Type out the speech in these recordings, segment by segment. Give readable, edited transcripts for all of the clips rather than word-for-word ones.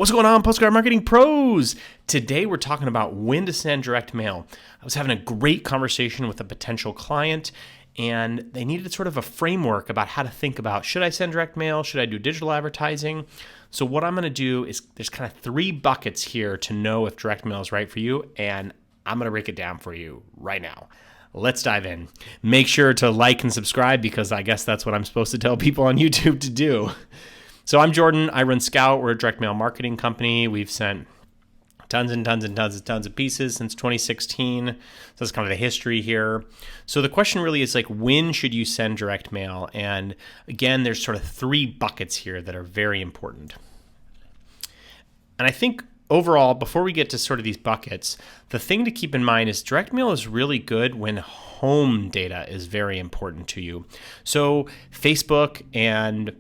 What's going on, Postcard Marketing Pros? Today we're talking about when to send direct mail. I was having a great conversation with a potential client, and they needed sort of a framework about how to think about, should I send direct mail? Should I do digital advertising? So what I'm going to do is there's kind of three buckets here to know if direct mail is right for you, and I'm going to break it down for you right now. Let's dive in. Make sure to like and subscribe because I guess that's what I'm supposed to tell people on YouTube to do. So I'm Jordan. I run Scout. We're a direct mail marketing company. We've sent tons of pieces since 2016. So that's kind of the history here. So the question really is like, when should you send direct mail? And again, there's sort of three buckets here that are very important. And I think overall, before we get to sort of these buckets, the thing to keep in mind is direct mail is really good when home data is very important to you. So Facebook and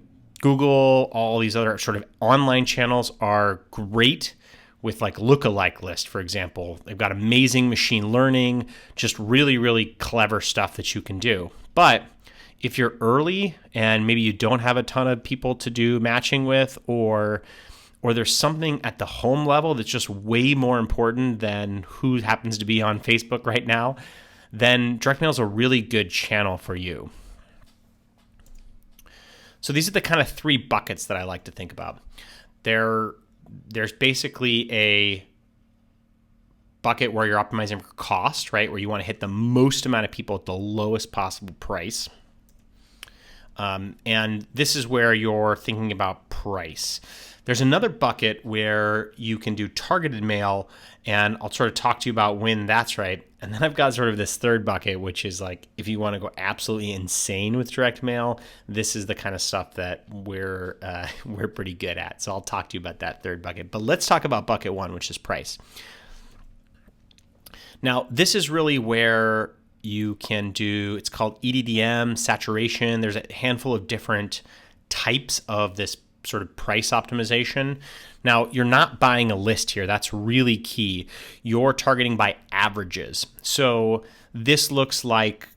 Google, all these other sort of online channels are great with like lookalike list, for example. They've got amazing machine learning, just really, really clever stuff that you can do. But if you're early and maybe you don't have a ton of people to do matching with, or there's something at the home level that's just way more important than who happens to be on Facebook right now, then direct mail is a really good channel for you. So these are the kind of three buckets that I like to think about. There's basically a bucket where you're optimizing for cost, right? Where you want to hit the most amount of people at the lowest possible price. And this is where you're thinking about price. There's another bucket where you can do targeted mail, and I'll sort of talk to you about when that's right. And then I've got sort of this third bucket, which is like, if you want to go absolutely insane with direct mail, this is the kind of stuff that we're pretty good at. So I'll talk to you about that third bucket. But let's talk about bucket one, which is price. Now, this is really where you can do, it's called EDDM, saturation. There's a handful of different types of this sort of price optimization. Now, you're not buying a list here. That's really key. You're targeting by averages. So this looks like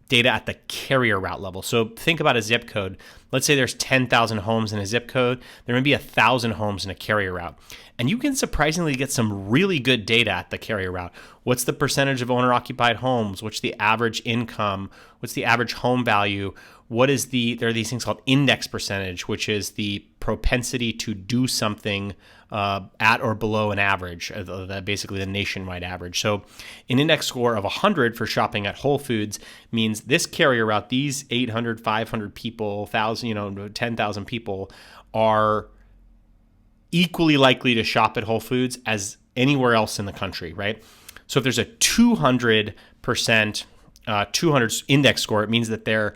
data at the carrier route level. So think about a zip code. Let's say there's 10,000 homes in a zip code. There may be 1,000 homes in a carrier route. And you can surprisingly get some really good data at the carrier route. What's the percentage of owner-occupied homes? What's the average income? What's the average home value? There are these things called index percentage, which is the propensity to do something at or below an average, basically the nationwide average. So an index score of 100 for shopping at Whole Foods means this carrier route, these 800, 500 people, 1,000, 10,000 people are equally likely to shop at Whole Foods as anywhere else in the country, right? So if there's a 200% 200 index score, it means that they're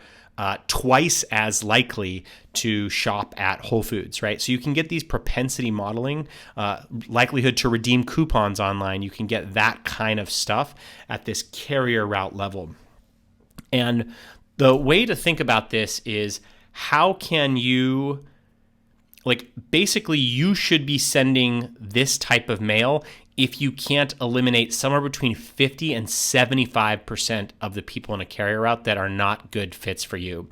twice as likely to shop at Whole Foods, right? So you can get these propensity modeling, likelihood to redeem coupons online. You can get that kind of stuff at this carrier route level. And the way to think about this is, how can you, basically you should be sending this type of mail if you can't eliminate somewhere between 50 and 75% of the people in a carrier route that are not good fits for you,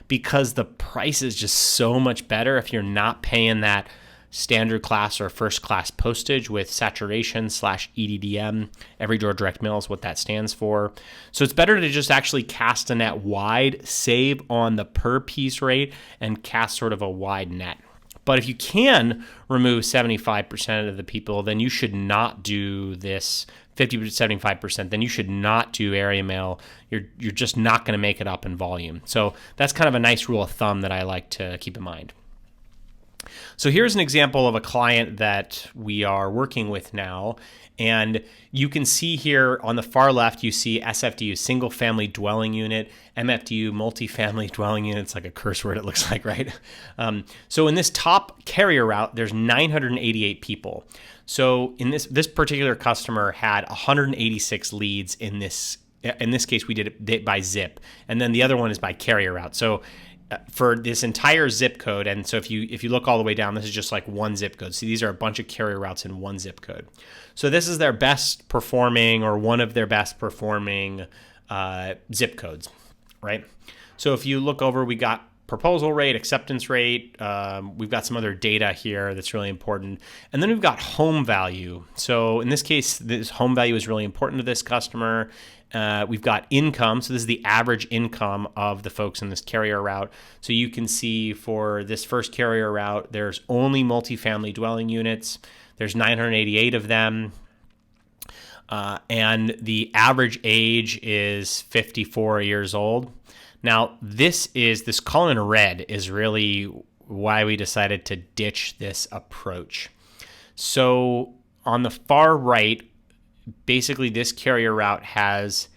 because the price is just so much better if you're not paying that standard class or first class postage with saturation / EDDM. Every door direct mail is what that stands for. So it's better to just actually cast a net wide, save on the per piece rate, and cast sort of a wide net. But if you can remove 75% of the people, then you should not do this 50 to 75%. Then you should not do area mail. You're just not going to make it up in volume. So that's kind of a nice rule of thumb that I like to keep in mind. So here's an example of a client that we are working with now. And you can see here on the far left, you see SFDU, single family dwelling unit, MFDU, multifamily dwelling unit. It's like a curse word, it looks like, right? So in this top carrier route, there's 988 people. So in this particular customer had 186 leads in this. In this case, we did it by zip. And then the other one is by carrier route. So for this entire zip code, and so if you look all the way down, this is just like one zip code. See, these are a bunch of carrier routes in one zip code. So this is their best performing, or one of their best performing zip codes, right? So if you look over, we got proposal rate, acceptance rate. We've got some other data here that's really important. And then we've got home value. So in this case, this home value is really important to this customer. We've got income. So this is the average income of the folks in this carrier route. So you can see for this first carrier route, there's only multifamily dwelling units. There's 988 of them. And the average age is 54 years old. Now, this column in red is really why we decided to ditch this approach. So on the far right, basically this carrier route has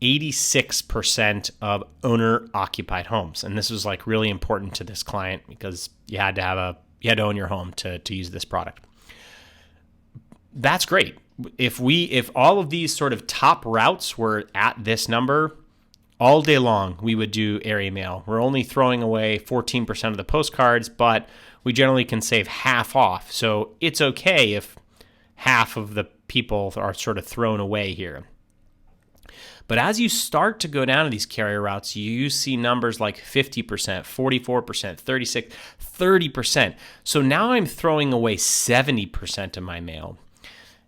86% of owner-occupied homes. And this was like really important to this client because you had to own your home to use this product. That's great. If all of these sort of top routes were at this number, all day long we would do area mail. We're only throwing away 14% of the postcards, but we generally can save half off. So it's okay if half of the people are sort of thrown away here. But as you start to go down to these carrier routes, you see numbers like 50%, 44%, 36%, 30%. So now I'm throwing away 70% of my mail.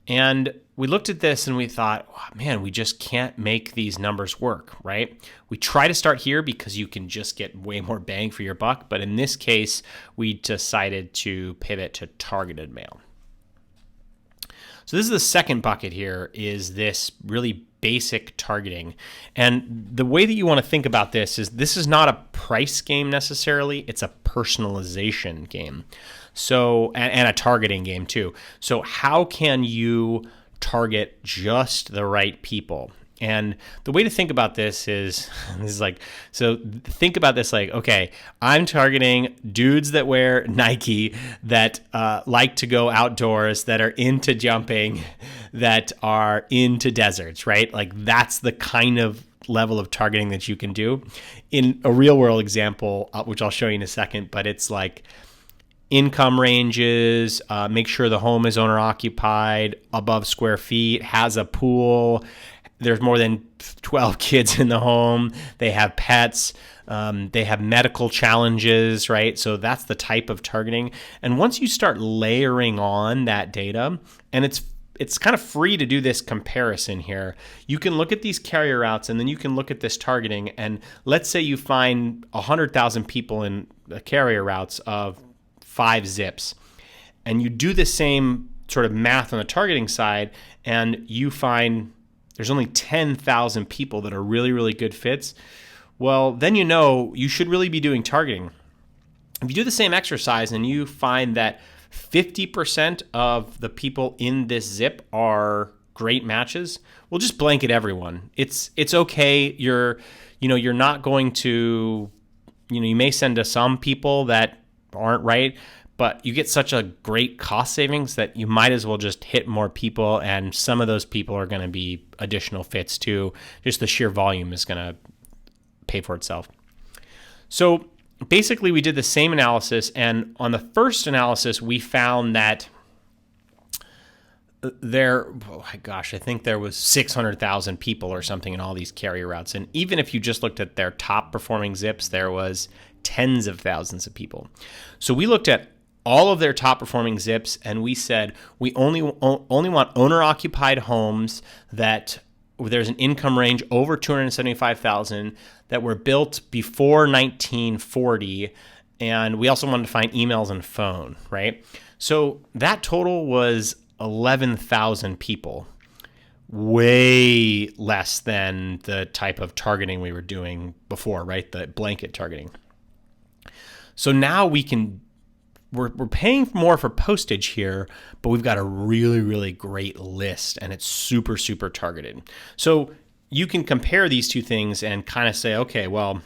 And we looked at this and we thought, oh, man, we just can't make these numbers work, right? We try to start here because you can just get way more bang for your buck. But in this case, we decided to pivot to targeted mail. So this is the second bucket here, is this really basic targeting. And the way that you want to think about this is not a price game necessarily, it's a personalization game. So, and a targeting game too. So how can you target just the right people? And the way to think about this is like, so think about this like, okay, I'm targeting dudes that wear Nike, that like to go outdoors, that are into jumping, that are into deserts, right? Like that's the kind of level of targeting that you can do. In a real world example, which I'll show you in a second, but it's like income ranges, make sure the home is owner occupied, above square feet, has a pool, there's more than 12 kids in the home, they have pets, they have medical challenges, right? So that's the type of targeting. And once you start layering on that data, and it's kind of free to do this comparison here. You can look at these carrier routes and then you can look at this targeting, and let's say you find 100,000 people in the carrier routes of 5 zips, and you do the same sort of math on the targeting side, and you find there's only 10,000 people that are really, really good fits. Well, then you know you should really be doing targeting. If you do the same exercise and you find that 50% of the people in this zip are great matches, well, just blanket everyone. It's okay. You're not going to, you may send to some people that aren't right, but you get such a great cost savings that you might as well just hit more people, and some of those people are going to be additional fits too. Just the sheer volume is going to pay for itself. So basically we did the same analysis, and on the first analysis we found that I think there was 600,000 people or something in all these carrier routes. And even if you just looked at their top performing zips, there was tens of thousands of people. So we looked at all of their top performing zips, and we said we only want owner occupied homes that there's an income range over 275,000 that were built before 1940, and we also wanted to find emails and phone, right? So that total was 11,000 people, way less than the type of targeting we were doing before, right? The blanket targeting. So now we're paying more for postage here, but we've got a really, really great list, and it's super, super targeted. So you can compare these two things and kind of say, okay, well,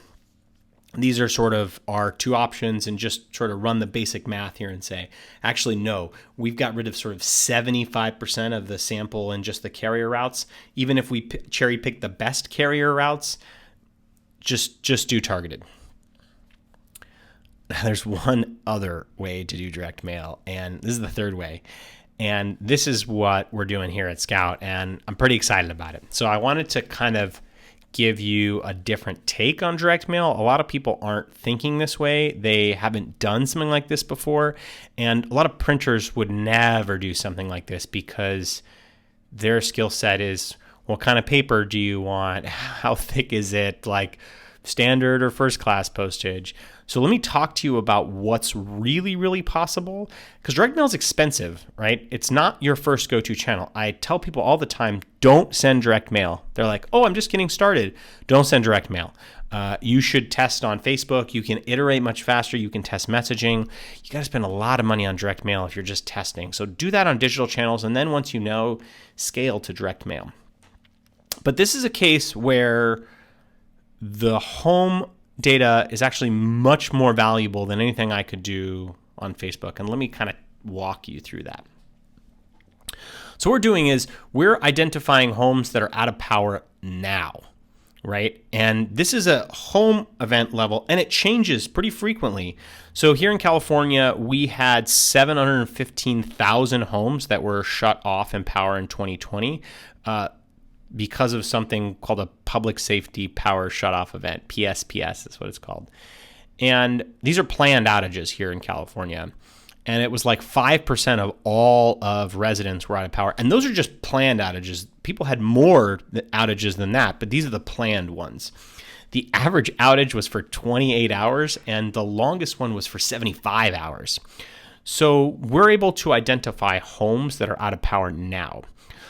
these are sort of our two options, and just sort of run the basic math here and say, actually, no, we've got rid of sort of 75% of the sample in just the carrier routes. Even if we cherry pick the best carrier routes, just do targeted. There's one other way to do direct mail, and this is the third way. And this is what we're doing here at Scout, and I'm pretty excited about it. So I wanted to kind of give you a different take on direct mail. A lot of people aren't thinking this way. They haven't done something like this before. And a lot of printers would never do something like this because their skill set is, what kind of paper do you want? How thick is it? Like standard or first class postage? So let me talk to you about what's really, really possible, because direct mail is expensive, right? It's not your first go-to channel. I tell people all the time, don't send direct mail. They're like, oh, I'm just getting started. Don't send direct mail. You should test on Facebook. You can iterate much faster. You can test messaging. You got to spend a lot of money on direct mail if you're just testing. So do that on digital channels. And then once you know, scale to direct mail. But this is a case where the home data is actually much more valuable than anything I could do on Facebook. And let me kind of walk you through that. So what we're doing is we're identifying homes that are out of power now, right? And this is a home event level, and it changes pretty frequently. So here in California, we had 715,000 homes that were shut off in power in 2020. Because of something called a public safety power shutoff event, PSPS is what it's called. And these are planned outages here in California. And it was like 5% of all of residents were out of power. And those are just planned outages. People had more outages than that, but these are the planned ones. The average outage was for 28 hours, and the longest one was for 75 hours. So we're able to identify homes that are out of power now.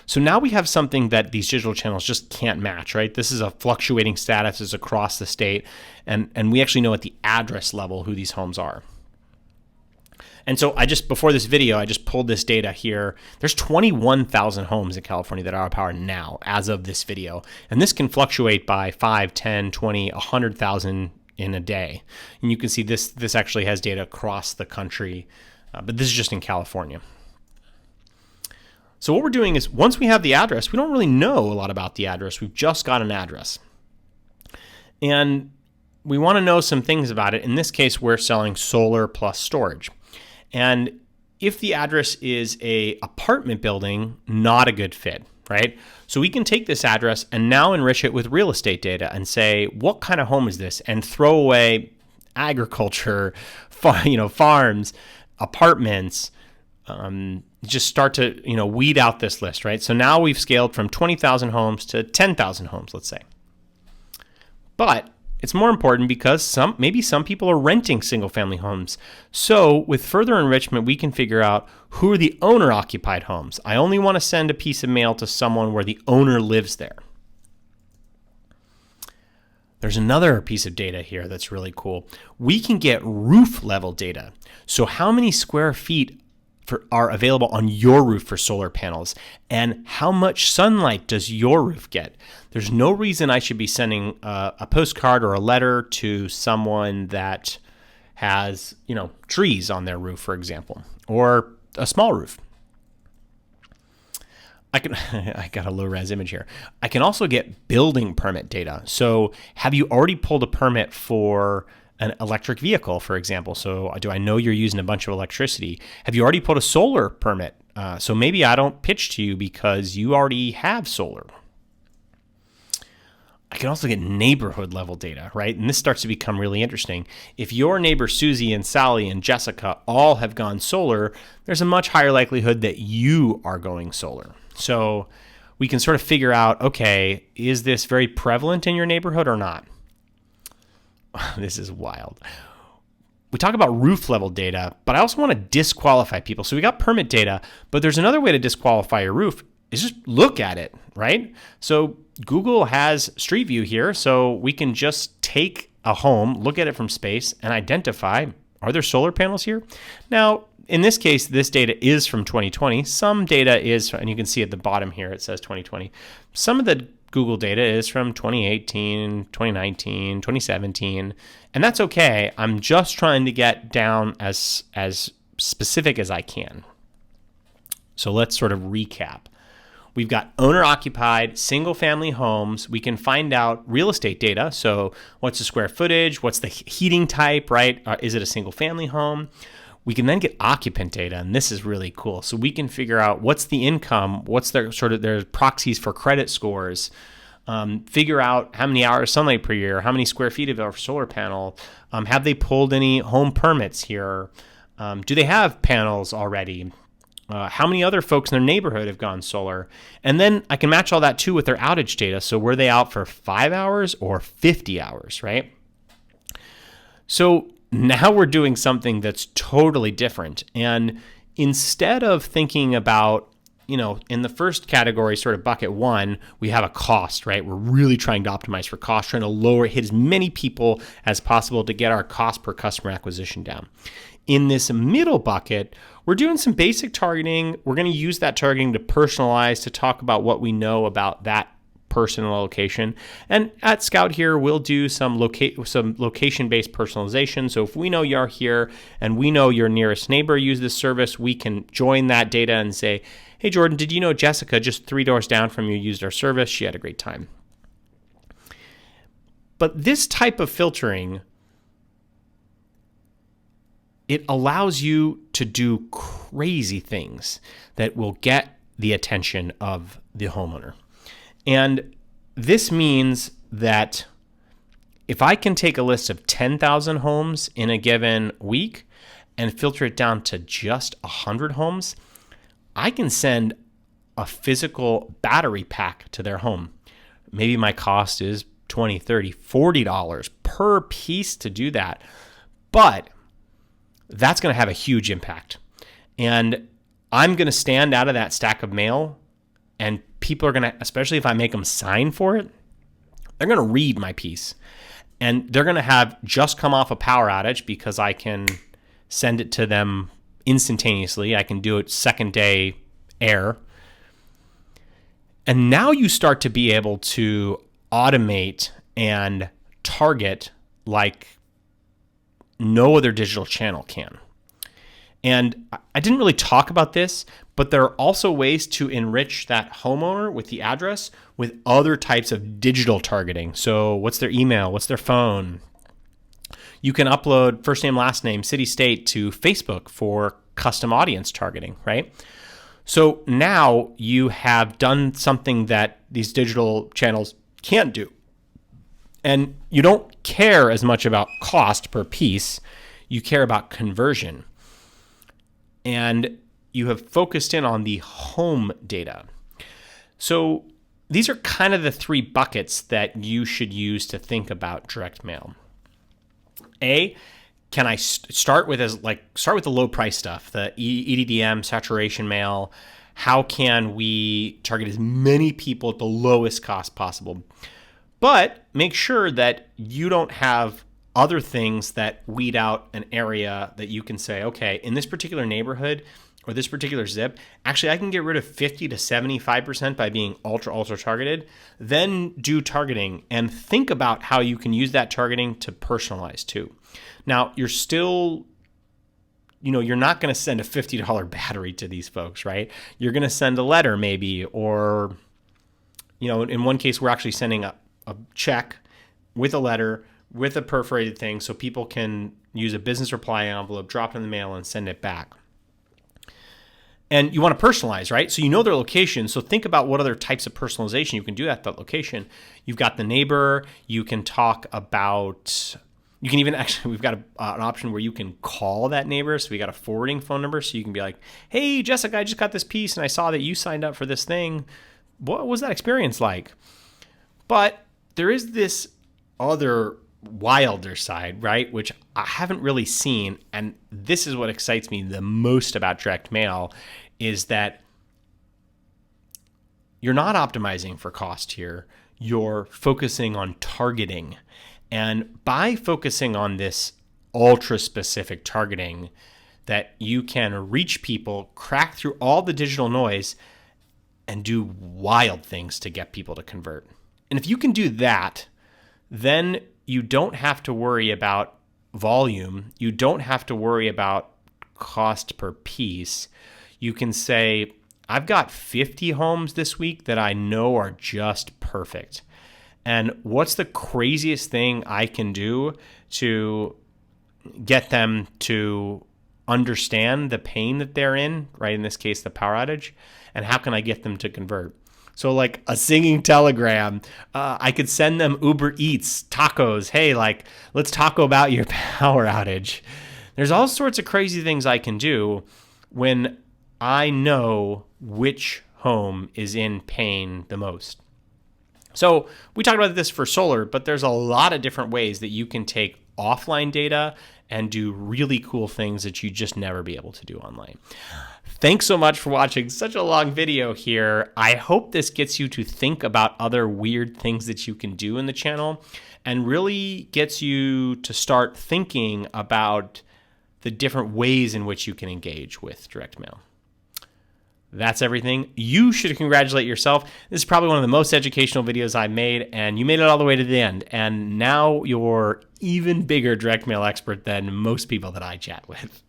So now we have something that these digital channels just can't match, right? This is a fluctuating status is across the state, and we actually know at the address level who these homes are. And so before this video, I just pulled this data here. There's 21,000 homes in California that are out of power now as of this video. And this can fluctuate by 5, 10, 20, 100,000 in a day. And you can see this actually has data across the country, but this is just in California. So what we're doing is once we have the address, we don't really know a lot about the address. We've just got an address. And we want to know some things about it. In this case, we're selling solar plus storage. And if the address is a apartment building, not a good fit, right? So we can take this address and now enrich it with real estate data and say, what kind of home is this? And throw away agriculture, farms, apartments, just start to weed out this list, right? So now we've scaled from 20,000 homes to 10,000 homes, let's say. But it's more important because maybe some people are renting single-family homes. So with further enrichment, we can figure out who are the owner-occupied homes. I only want to send a piece of mail to someone where the owner lives there. There's another piece of data here that's really cool. We can get roof level data. So how many square feet are available on your roof for solar panels, and how much sunlight does your roof get? There's no reason I should be sending a postcard or a letter to someone that has, trees on their roof, for example, or a small roof. I got a low res image here. I can also get building permit data. So have you already pulled a permit for an electric vehicle, for example? So do I know you're using a bunch of electricity? Have you already pulled a solar permit? So maybe I don't pitch to you because you already have solar. I can also get neighborhood level data, right? And this starts to become really interesting. If your neighbor Susie and Sally and Jessica all have gone solar, there's a much higher likelihood that you are going solar. So we can sort of figure out, okay, is this very prevalent in your neighborhood or not? This is wild. We talk about roof level data, but I also want to disqualify people. So we got permit data, but there's another way to disqualify your roof is just look at it, right? So Google has Street View here, so we can just take a home, look at it from space, and identify, are there solar panels here? Now, in this case, this data is from 2020. Some data is, and you can see at the bottom here, it says 2020. Some of the Google data is from 2018, 2019, 2017, and that's okay. I'm just trying to get down as specific as I can. So let's sort of recap. We've got owner-occupied, single-family homes. We can find out real estate data. So what's the square footage? What's the heating type, right? Is it a single-family home? We can then get occupant data, and this is really cool. So we can figure out what's the income, what's their proxies for credit scores, figure out how many hours sunlight per year, how many square feet of our solar panel, have they pulled any home permits here, do they have panels already, how many other folks in their neighborhood have gone solar, and then I can match all that too with their outage data. So were they out for 5 hours or 50 hours, right? So now we're doing something that's totally different. And instead of thinking about, in the first category, sort of bucket one, we have a cost, right? We're really trying to optimize for cost, trying to hit as many people as possible to get our cost per customer acquisition down. In this middle bucket, we're doing some basic targeting. We're going to use that targeting to personalize, to talk about what we know about that personal location. And at Scout here, we'll do some location-based personalization. So if we know you're here and we know your nearest neighbor used this service, we can join that data and say, hey, Jordan, did you know Jessica just 3 doors down from you used our service? She had a great time. But this type of filtering, it allows you to do crazy things that will get the attention of the homeowner. And this means that if I can take a list of 10,000 homes in a given week and filter it down to just 100 homes, I can send a physical battery pack to their home. Maybe my cost is $20, $30, $40 per piece to do that. But that's going to have a huge impact. And I'm going to stand out of that stack of mail, and people are going to, especially if I make them sign for it, they're going to read my piece. And they're going to have just come off a power outage because I can send it to them instantaneously. I can do it second day air. And now you start to be able to automate and target like no other digital channel can. And I didn't really talk about this, but there are also ways to enrich that homeowner with the address with other types of digital targeting. So what's their email? What's their phone? You can upload first name, last name, city, state to Facebook for custom audience targeting, right? So now you have done something that these digital channels can't do. And you don't care as much about cost per piece. You care about conversion. And you have focused in on the home data. So these are kind of the 3 buckets that you should use to think about direct mail. Can I start with the low price stuff, the EDDM, saturation mail? How can we target as many people at the lowest cost possible? But make sure that you don't have other things that weed out an area that you can say, okay, in this particular neighborhood or this particular zip, actually I can get rid of 50 to 75% by being ultra targeted. Then do targeting and think about how you can use that targeting to personalize too. Now, you're still, you're not going to send a $50 battery to these folks, right? You're going to send a letter maybe, or, in one case, we're actually sending a check with a letter with a perforated thing so people can use a business reply envelope, drop it in the mail, and send it back. And you want to personalize, right? So you know their location. So think about what other types of personalization you can do at that location. You've got the neighbor. You can talk about, you can even actually, we've got an option where you can call that neighbor. So we got a forwarding phone number. So you can be like, hey, Jessica, I just got this piece and I saw that you signed up for this thing. What was that experience like? But there is this other wilder side, right, which I haven't really seen, and this is what excites me the most about direct mail, is that you're not optimizing for cost here. You're focusing on targeting. And by focusing on this ultra-specific targeting, that you can reach people, crack through all the digital noise, and do wild things to get people to convert. And if you can do that, then you don't have to worry about volume. You don't have to worry about cost per piece. You can say, I've got 50 homes this week that I know are just perfect. And what's the craziest thing I can do to get them to understand the pain that they're in, right? In this case, the power outage. And how can I get them to convert? So like a singing telegram, I could send them Uber Eats, tacos. Hey, like, let's talk about your power outage. There's all sorts of crazy things I can do when I know which home is in pain the most. So we talked about this for solar, but there's a lot of different ways that you can take offline data and do really cool things that you just never be able to do online. Thanks so much for watching such a long video here. I hope this gets you to think about other weird things that you can do in the channel and really gets you to start thinking about the different ways in which you can engage with direct mail. That's everything. You should congratulate yourself. This is probably one of the most educational videos I made, and you made it all the way to the end. And now you're even bigger direct mail expert than most people that I chat with.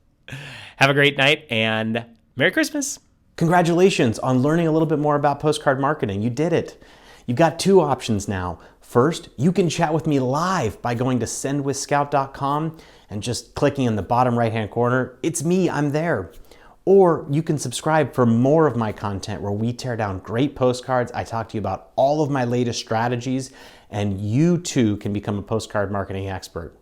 Have a great night and Merry Christmas. Congratulations on learning a little bit more about postcard marketing. You did it. You've got two options now. First, you can chat with me live by going to sendwithscout.com and just clicking in the bottom right-hand corner. It's me, I'm there. Or you can subscribe for more of my content where we tear down great postcards. I talk to you about all of my latest strategies, and you too can become a postcard marketing expert.